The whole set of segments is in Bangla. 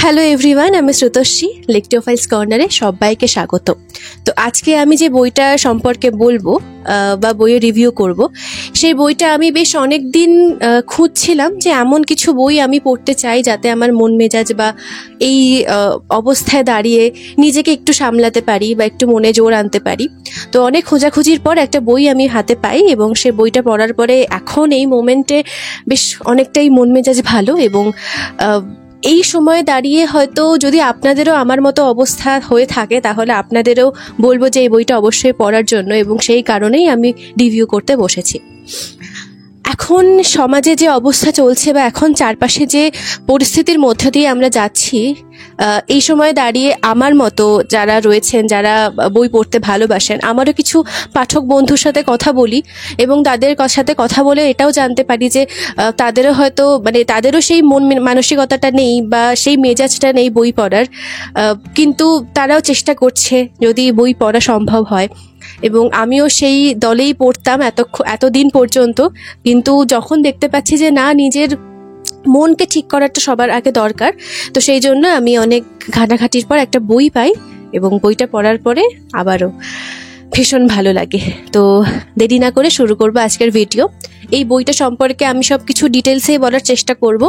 হ্যালো এভরিওয়ান, আমি শ্রুতশ্রী। লেকটিওফাইলস কর্নারে সবাইকে স্বাগত। তো আজকে আমি যে বইটা সম্পর্কে বলবো বা বইয়ের রিভিউ করব, সেই বইটা আমি বেশ অনেক দিন খুঁজছিলাম যে এমন কিছু বই আমি পড়তে চাই যাতে আমার মন মেজাজ বা এই অবস্থায় দাঁড়িয়ে নিজেকে একটু সামলাতে পারি বা একটু মনে জোর আনতে পারি। তো অনেক খোঁজাখুঁজির পর একটা বই আমি হাতে পাই এবং সে বইটা পড়ার পরে এখন এই মোমেন্টে বেশ অনেকটাই মন মেজাজ ভালো। এবং এই সময়ে দাঁড়িয়ে হয়তো যদি আপনাদেরও আমার মতো অবস্থা হয়ে থাকে তাহলে আপনাদেরও বলবো যে এই বইটা অবশ্যই পড়ার জন্য, এবং সেই কারণেই আমি রিভিউ করতে বসেছি। এখন সমাজে যে অবস্থা চলছে বা এখন চারপাশে যে পরিস্থিতির মধ্য দিয়ে আমরা যাচ্ছি, এই সময় দাঁড়িয়ে আমার মতো যারা রয়েছেন, যারা বই পড়তে ভালোবাসেন, আমারও কিছু পাঠক বন্ধুর সাথে কথা বলি এবং তাদের সাথে কথা বলে এটাও জানতে পারি যে তাদেরও হয়তো তাদেরও সেই মন মানসিকতাটা নেই বা সেই মেজাজটা নেই বই পড়ার, কিন্তু তারাও চেষ্টা করছে যদি বই পড়া সম্ভব হয়। এবং আমিও সেই দলেই পড়তাম এতদিন পর্যন্ত, কিন্তু যখন দেখতে পাচ্ছি যে না, নিজের মনকে ঠিক করাটা সবার আগে দরকার, তো সেই জন্য আমি অনেক ঘাটাঘাটির পর একটা বই পাই এবং বইটা পড়ার পরে আবারও ভীষণ ভালো লাগে। তো দেরি না করে শুরু করব আজকের ভিডিও। এই বইটা সম্পর্কে আমি সব কিছু ডিটেলসেই বলার চেষ্টা করব,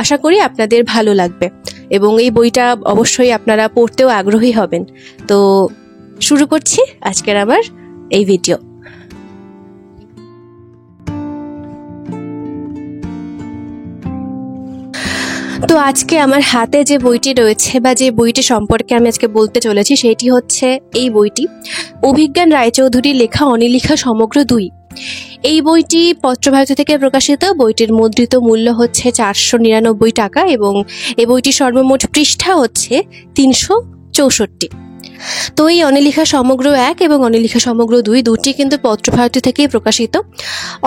আশা করি আপনাদের ভালো লাগবে এবং এই বইটা অবশ্যই আপনারা পড়তেও আগ্রহী হবেন। তো শুরু করছি আজকের আমার এই ভিডিও। তো আজকে আমার হাতে যে বইটি রয়েছে বা যে বইটি সম্পর্কে আমি আজকে বলতে চলেছি সেটি হচ্ছে এই বইটি, অভিজ্ঞান রায়চৌধুরীর লেখা অনিলিখা সমগ্র 2। এই বইটি পত্রভারতী থেকে প্রকাশিত। বইটির মুদ্রিত মূল্য হচ্ছে 499 টাকা এবং এই বইটির সর্বমোট পৃষ্ঠা হচ্ছে 364। তো এই অনিলিখা সমগ্র 1 এবং অনিলিখা সমগ্র 2 দুটি কিন্তু পত্রভারতী থেকেই প্রকাশিত।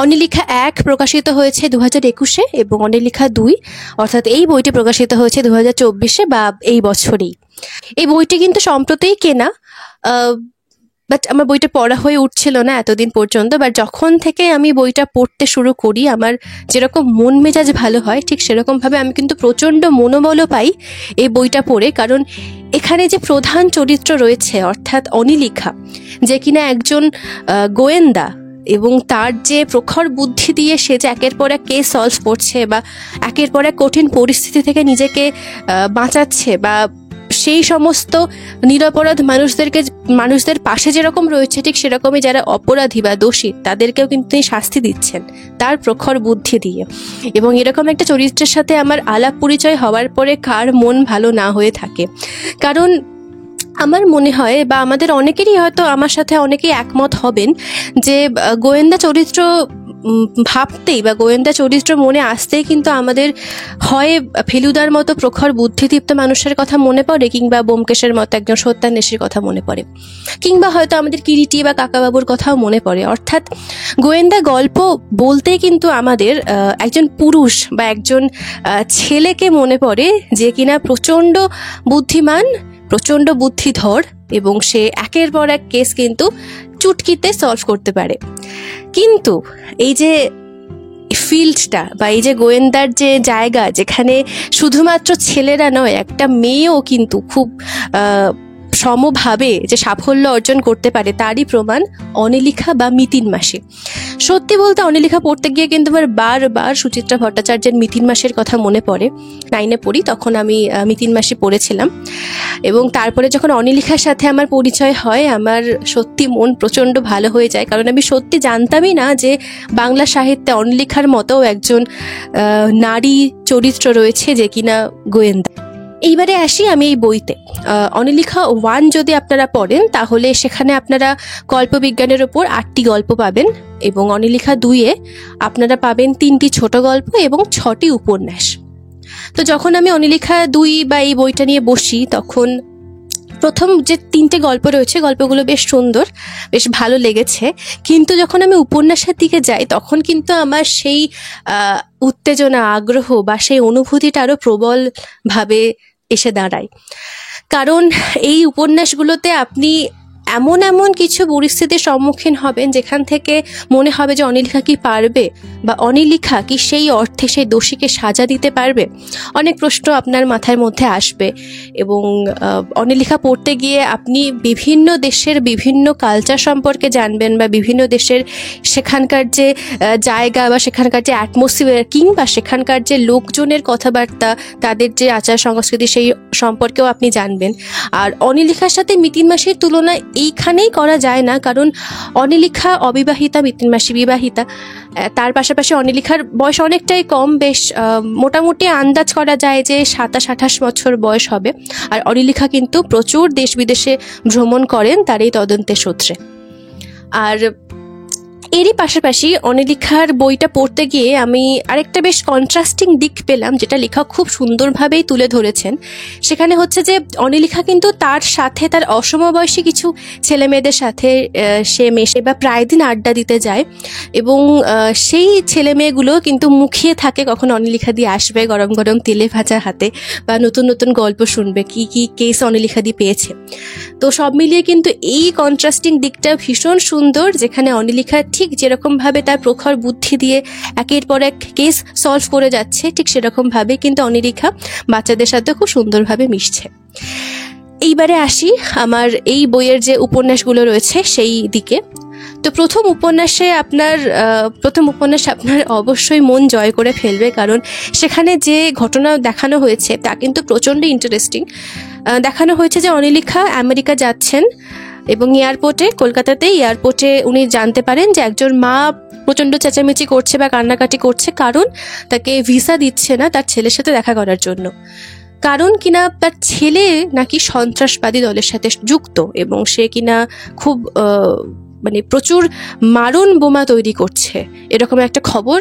অনিলিখা 1 প্রকাশিত হয়েছে 2021-এ এবং অনিলিখা 2 অর্থাৎ এই বইটি প্রকাশিত হয়েছে 2024-এ বা এই বছরেই। এই বইটি কিন্তু সম্প্রতিই কেনা, বাট আমার বইটা পড়া হয়ে উঠছিল না এতদিন পর্যন্ত। বাট যখন থেকে আমি বইটা পড়তে শুরু করি, আমার যেরকম মন মেজাজ ভালো হয় ঠিক সেরকমভাবে আমি কিন্তু প্রচণ্ড মনোবলও পাই এই বইটা পড়ে। কারণ এখানে যে প্রধান চরিত্র রয়েছে অর্থাৎ অনিলিখা, যে কিনা একজন গোয়েন্দা, এবং তার যে প্রখর বুদ্ধি দিয়ে সে যে একের পর এক কেস সলভ করছে বা একের পর এক কঠিন পরিস্থিতি থেকে নিজেকে বাঁচাচ্ছে বা সেই সমস্ত নিরপরাধ মানুষদের পাশে যেরকম রয়েছে ঠিক সেরকমই যারা অপরাধী বা দোষী তাদেরকেও কিন্তু তিনি শাস্তি দিচ্ছেন তার প্রখর বুদ্ধি দিয়ে। এবং এরকম একটা চরিত্রের সাথে আমার আলাপ পরিচয় হওয়ার পরে কার মন ভালো না হয়ে থাকে। কারণ আমার মনে হয় বা আমাদের অনেকেরই হয়তো আমার সাথে অনেকেই একমত হবেন যে গোয়েন্দা চরিত্র ভাবতেই বা গোয়েন্দা চরিত্র মনে আসতেই কিন্তু আমাদের হয় ফেলুদার মতো প্রখর বুদ্ধিদীপ্ত মানুষের কথা মনে পড়ে, কিংবা ব্যোমকেশের মতো একজন সত্যান্বেষীর কথা মনে পড়ে, কিংবা হয়তো আমাদের কিরিটি বা কাকাবাবুর কথাও মনে পড়ে। অর্থাৎ গোয়েন্দা গল্প বলতেই কিন্তু আমাদের একজন পুরুষ বা একজন ছেলেকে মনে পড়ে যে কিনা প্রচণ্ড বুদ্ধিমান, প্রচণ্ড বুদ্ধিধর এবং সে একের পর এক কেস কিন্তু চুটকিতে সলভ করতে পারে। কিন্তু এই যে ফিল্ডটা বা এই যে গোয়েন্দার যে জায়গা, যেখানে শুধুমাত্র ছেলেরা নয়, একটা মেয়েও কিন্তু খুব সমভাবে যে সাফল্য অর্জন করতে পারে, তারই প্রমাণ অনিলিখা বা মিতিন মাসি। সত্যি বলতে অনিলিখা পড়তে গিয়ে কিন্তু আমার বারবার সুচিত্রা ভট্টাচার্যের মিতিন মাসির কথা মনে পড়ে। 9-এ পড়ি তখন আমি মিতিন মাসি পড়েছিলাম, এবং তারপরে যখন অনিলিখার সাথে আমার পরিচয় হয় আমার সত্যি মন প্রচণ্ড ভালো হয়ে যায়। কারণ আমি সত্যি জানতামই না যে বাংলা সাহিত্যে অনিলিখার মতো একজন নারী চরিত্র রয়েছে যে কিনা গোয়েন্দা। এইবারে আসি আমি এই বইতে। অনিলিখা 1 যদি আপনারা পড়েন তাহলে সেখানে আপনারা কল্পবিজ্ঞানের ওপর 8টি গল্প পাবেন, এবং অনিলিখা 2-এ আপনারা পাবেন 3টি ছোট গল্প এবং 6টি উপন্যাস। তো যখন আমি অনিলিখা 2 বা এই বইটা নিয়ে বসি তখন প্রথম যে 3টে গল্প রয়েছে গল্পগুলো বেশ সুন্দর, বেশ ভালো লেগেছে, কিন্তু যখন আমি উপন্যাসের দিকে যাই তখন কিন্তু আমার সেই উত্তেজনা, আগ্রহ বা সেই অনুভূতিটা আরও প্রবলভাবে এসে দাঁড়ায়। কারণ এই উপন্যাসগুলোতে আপনি এমন এমন কিছু পরিস্থিতির সম্মুখীন হবেন যেখান থেকে মনে হবে যে অনিলিখা কি পারবে, বা অনিলিখা কি সেই অর্থে সেই দোষীকে সাজা দিতে পারবে। অনেক প্রশ্ন আপনার মাথার মধ্যে আসবে, এবং অনিলিখা পড়তে গিয়ে আপনি বিভিন্ন দেশের বিভিন্ন কালচার সম্পর্কে জানবেন, বা বিভিন্ন দেশের সেখানকার যে জায়গা বা সেখানকার যে অ্যাটমসফিয়ার কিংবা সেখানকার যে লোকজনের কথাবার্তা, তাদের যে আচার সংস্কৃতি, সেই সম্পর্কেও আপনি জানবেন। আর অনিলিখার সাথে মিতিন মাসির তুলনা এইখানেই করা যায় না, কারণ অনিলিখা অবিবাহিতা, মিতিন মাসি বিবাহিতা। তার পাশাপাশি অনিলিখার বয়স অনেকটাই কম, বেশ মোটামুটি আন্দাজ করা যায় যে 27-28 বছর বয়স হবে। আর অনিলিখা কিন্তু প্রচুর দেশ বিদেশে ভ্রমণ করেন তার এই তদন্তের সূত্রে। আর এরই পাশাপাশি অনিলিখার বইটা পড়তে গিয়ে আমি আরেকটা বেশ কন্ট্রাস্টিং দিক পেলাম, যেটা লেখক খুব সুন্দরভাবেই তুলে ধরেছেন। সেখানে হচ্ছে যে অনিলিখা কিন্তু তার সাথে তার অসমবয়সী কিছু ছেলে মেয়েদের সাথে সে মেশে বা প্রায় দিন আড্ডা দিতে যায়, এবং সেই ছেলে মেয়েগুলো কিন্তু মুখিয়ে থাকে কখন অনিলিখা দিয়ে আসবে গরম গরম তেলে ভাজা হাতে, বা নতুন নতুন গল্প শুনবে, কি কি কেস অনিলিখা দিয়ে পেয়েছে। তো সব মিলিয়ে কিন্তু এই কন্ট্রাস্টিং দিকটা ভীষণ সুন্দর, যেখানে অনিলিখা ঠিক যেরকমভাবে তার প্রখর বুদ্ধি দিয়ে একের পর এক কেস সলভ করে যাচ্ছে, ঠিক সেরকমভাবে কিন্তু অনিলিখা বাচ্চাদের সাথে খুব সুন্দরভাবে মিশছে। এইবারে আসি আমার এই বইয়ের যে উপন্যাসগুলো রয়েছে সেই দিকে। তো প্রথম উপন্যাস আপনার অবশ্যই মন জয় করে ফেলবে, কারণ সেখানে যে ঘটনা দেখানো হয়েছে তা কিন্তু প্রচণ্ড ইন্টারেস্টিং। দেখানো হয়েছে যে অনিলিখা আমেরিকা যাচ্ছেন, এবং কলকাতাতে এয়ারপোর্টে উনি জানতে পারেন যে একজন মা প্রচণ্ড চেঁচামেচি করছে বা কান্নাকাটি করছে, কারণ তাকে ভিসা দিচ্ছে না তার ছেলের সাথে দেখা করার জন্য। কারণ কিনা তার ছেলে নাকি সন্ত্রাসবাদী দলের সাথে যুক্ত, এবং সে কিনা খুব প্রচুর মারণ বোমা তৈরি করছে, এরকম একটা খবর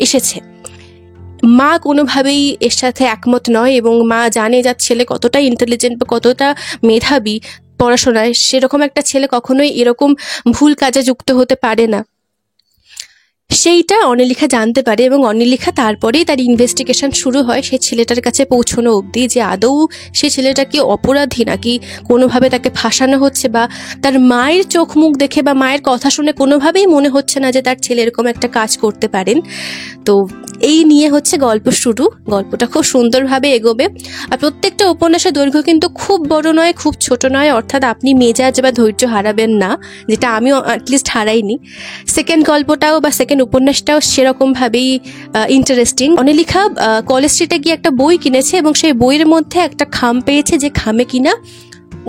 এসেছে। মা কোনোভাবেই এর সাথে একমত নয়, এবং মা জানে যার ছেলে কতটা ইন্টেলিজেন্ট বা কতটা মেধাবী পড়াশোনায়, সেরকম একটা ছেলে কখনোই এরকম ভুল কাজে যুক্ত হতে পারে না। সেইটা অনিলিখা জানতে পারে, এবং অনিলিখা তারপরেই তার ইনভেস্টিগেশন শুরু হয় সেই ছেলেটার কাছে পৌঁছানো অবধি, যে আদৌ সেই ছেলেটা কি অপরাধী নাকি কোনোভাবে তাকে ফাঁসানো হচ্ছে, বা তার মায়ের চোখ মুখ দেখে বা মায়ের কথা শুনে কোনোভাবেই মনে হচ্ছে না যে তার ছেলে এরকম একটা কাজ করতে পারেন। তো এই নিয়ে হচ্ছে গল্প শুরু। গল্পটা খুব সুন্দরভাবে এগোবে, আর প্রত্যেকটা উপন্যাসের দৈর্ঘ্য কিন্তু খুব বড় নয়, খুব ছোট নয়, অর্থাৎ আপনি মেজাজ বা ধৈর্য হারাবেন না, যেটা আমিও অ্যাটলিস্ট হারাইনি। সেকেন্ড গল্পটাও বা সেকেন্ড উপন্যাসটাও সেরকমভাবেই ইন্টারেস্টিং। অনিলিখা কলেজ স্ট্রিটে গিয়ে একটা বই কিনেছে, এবং সেই বইয়ের মধ্যে একটা খাম পেয়েছে, যে খামে কিনা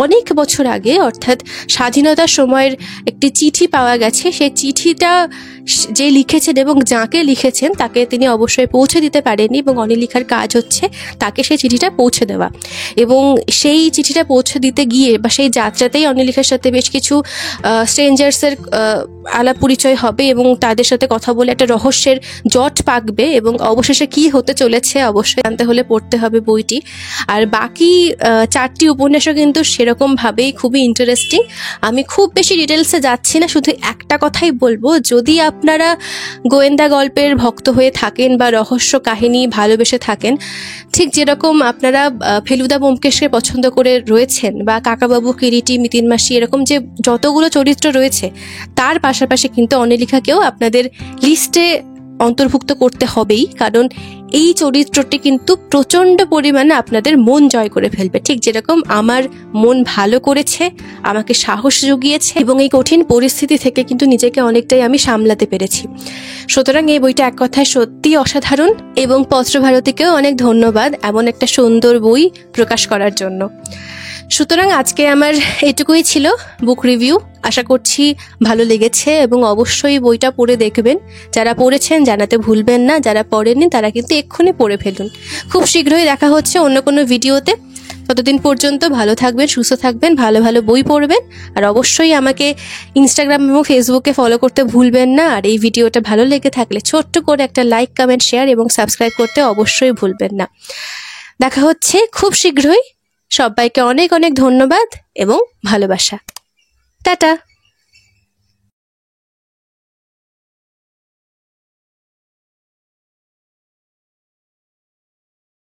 অনেক বছর আগে, অর্থাৎ স্বাধীনতার সময়ের একটি চিঠি পাওয়া গেছে। সেই চিঠিটা যে লিখেছেন এবং যাকে লিখেছেন তাকে তিনি অবশ্যই পৌঁছে দিতে পারেননি, এবং অনিলিখার কাজ হচ্ছে তাকে সেই চিঠিটা পৌঁছে দেওয়া। এবং সেই চিঠিটা পৌঁছে দিতে গিয়ে বা সেই যাত্রাতেই অনিলিখার সাথে বেশ কিছু স্ট্রেঞ্জার্সের আলাপ পরিচয় হবে, এবং তাদের সাথে কথা বলে একটা রহস্যের জট পাকবে, এবং অবশেষে কি হতে চলেছে অবশ্যই জানতে হলে পড়তে হবে বইটি। আর বাকি 4টি উপন্যাসও কিন্তু সেরকমভাবেই খুবই ইন্টারেস্টিং। আমি খুব বেশি ডিটেলসে যাচ্ছি না, শুধু একটা কথাই বলবো, যদি আপনারা গোয়েন্দা গল্পের ভক্ত হয়ে থাকেন বা রহস্য কাহিনী ভালোবেসে থাকেন, ঠিক যেরকম আপনারা ফেলুদা ব্যোমকেশকে পছন্দ করে রয়েছেন, বা কাকাবাবু, কিরিটি, মিতিন মাসি, এরকম যে যতগুলো চরিত্র রয়েছে, তার পাশাপাশি কিন্তু অনিলিখাকেও আপনাদের লিস্টে অন্তর্ভুক্ত করতে হবেই, কারণ এই চরিত্রটি কিন্তু প্রচণ্ড পরিমাণে আপনাদের মন জয় করে ফেলবে, ঠিক যেরকম আমার মন ভালো করেছে, আমাকে সাহস জুগিয়েছে, এবং এই কঠিন পরিস্থিতি থেকে কিন্তু নিজেকে অনেকটাই আমি সামলাতে পেরেছি। সুতরাং এই বইটা এক কথায় সত্যিই অসাধারণ, এবং পত্রভারতীকেও অনেক ধন্যবাদ এমন একটা সুন্দর বই প্রকাশ করার জন্য। সুতরাং আজকে আমার এটুকুই ছিল বুক রিভিউ। আশা করছি ভালো লেগেছে, এবং অবশ্যই বইটা পড়ে দেখবেন। যারা পড়েছেন জানাতে ভুলবেন না, যারা পড়েননি তারা কিন্তু এক্ষুনি পড়ে ফেলুন। খুব শীঘ্রই দেখা হচ্ছে অন্য কোনো ভিডিওতে। ততদিন পর্যন্ত ভালো থাকবেন, সুস্থ থাকবেন, ভালো ভালো বই পড়বেন, আর অবশ্যই আমাকে ইনস্টাগ্রাম এবং ফেসবুকে ফলো করতে ভুলবেন না। আর এই ভিডিওটা ভালো লেগে থাকলে ছোট্ট করে একটা লাইক, কমেন্ট, শেয়ার এবং সাবস্ক্রাইব করতে অবশ্যই ভুলবেন না। দেখা হচ্ছে খুব শীঘ্রই। সবাইকে অনেক অনেক ধন্যবাদ এবং ভালোবাসা। টাটা।